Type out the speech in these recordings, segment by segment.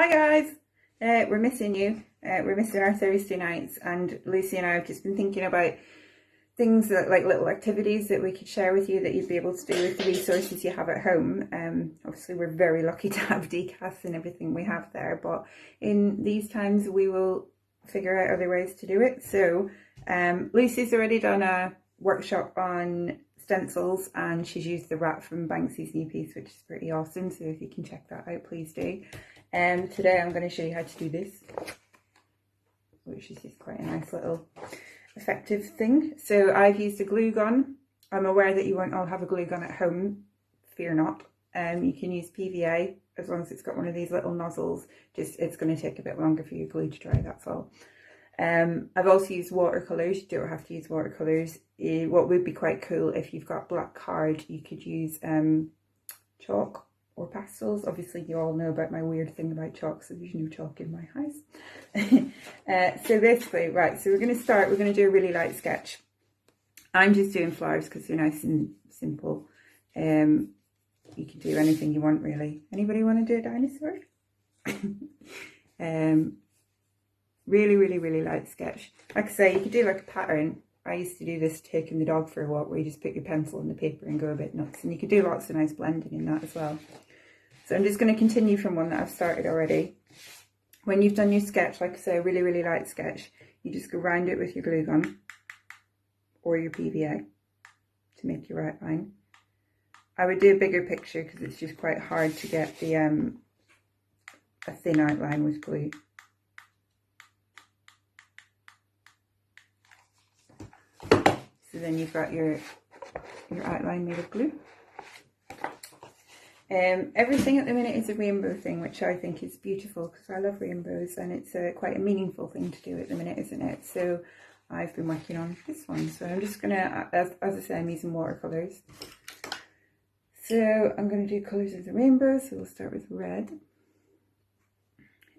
Hi guys, we're missing you. We're missing our Thursday nights, and Lucy and I have just been thinking about things that, like little activities that we could share with you that you'd be able to do with the resources you have at home. Obviously we're very lucky to have decaf and everything we have there, but in these times we will figure out other ways to do it. So Lucy's already done a workshop on stencils, and she's used the rat from Banksy's new piece, which is pretty awesome, so if you can check that out, please do. Today I'm going to show you how to do this, which is just quite a nice little effective thing. So I've used a glue gun. I'm aware that you won't all have a glue gun at home, fear not. You can use PVA as long as it's got one of these little nozzles. Just it's going to take a bit longer for your glue to dry, that's all. I've also used watercolours. You don't have to use watercolours. What would be quite cool, if you've got black card, you could use chalk or pastels. Obviously you all know about my weird thing about chalk, so there's no chalk in my house. So basically, right, so we're going to do a really light sketch. I'm just doing flowers because they're nice and simple. You can do anything you want, really. Anybody want to do a dinosaur? Really light sketch. Like I say, you could do like a pattern. I used to do this taking the dog for a walk, where you just put your pencil on the paper and go a bit nuts, and you could do lots of nice blending in that as well. So I'm just going to continue from one that I've started already. When you've done your sketch, like I say, a really light sketch, you just go round it with your glue gun or your PVA to make your outline. I would do a bigger picture because it's just quite hard to get the a thin outline with glue. So then you've got your outline made of glue. Everything at the minute is a rainbow thing, which I think is beautiful because I love rainbows, and it's quite a meaningful thing to do at the minute, isn't it? So I've been working on this one. So I'm just going to, as I say, I'm using watercolours. So I'm going to do colours of the rainbow. So we'll start with red.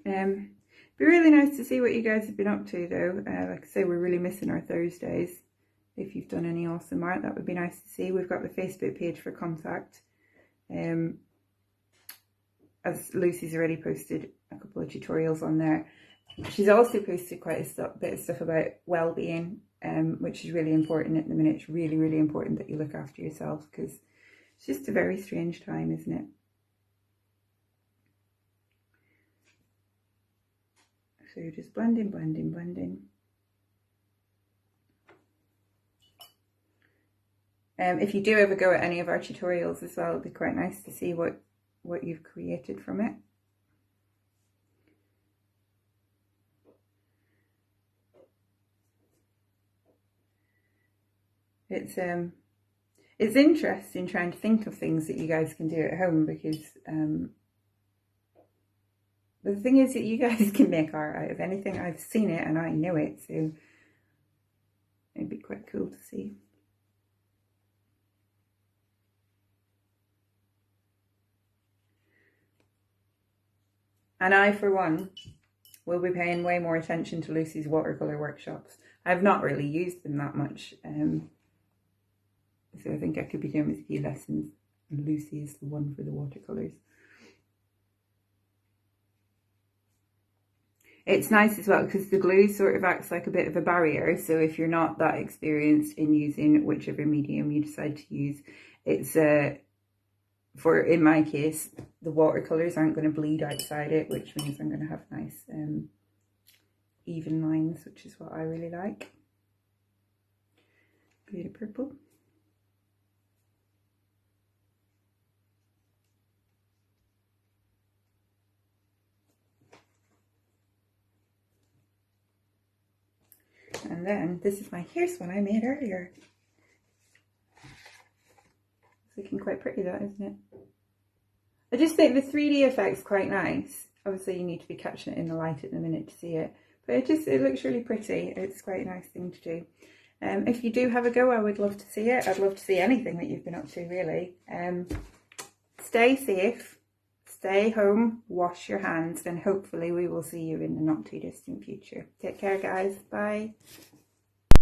Be really nice to see what you guys have been up to though. Like I say, we're really missing our Thursdays. If you've done any awesome art, that would be nice to see. We've got the Facebook page for contact. As Lucy's already posted a couple of tutorials on there. She's also posted quite a bit of stuff about well-being, which is really important at the minute. It's really important that you look after yourself, because it's just a very strange time, isn't it? So you're just blending. If you do ever go at any of our tutorials as well, it'd be quite nice to see what you've created from it. It's interesting trying to think of things that you guys can do at home, because the thing is that you guys can make art out of anything. I've seen it and I know it, so it'd be quite cool to see. And I, for one, will be paying way more attention to Lucy's watercolour workshops. I've not really used them that much, so I think I could be doing with a few lessons, and Lucy is the one for the watercolours. It's nice as well because the glue sort of acts like a bit of a barrier, so if you're not that experienced in using whichever medium you decide to use, it's in my case, the watercolours aren't going to bleed outside it, which means I'm going to have nice even lines, which is what I really like. Blue to purple. And then this is here's one I made earlier. It's looking quite pretty, that, isn't it? I just think the 3D effect's quite nice. Obviously you need to be catching it in the light at the minute to see it, but it looks really pretty. It's quite a nice thing to do. If you do have a go, I would love to see it. I'd love to see anything that you've been up to, really. Stay safe, stay home, wash your hands, and hopefully we will see you in the not too distant future. Take care, guys. Bye.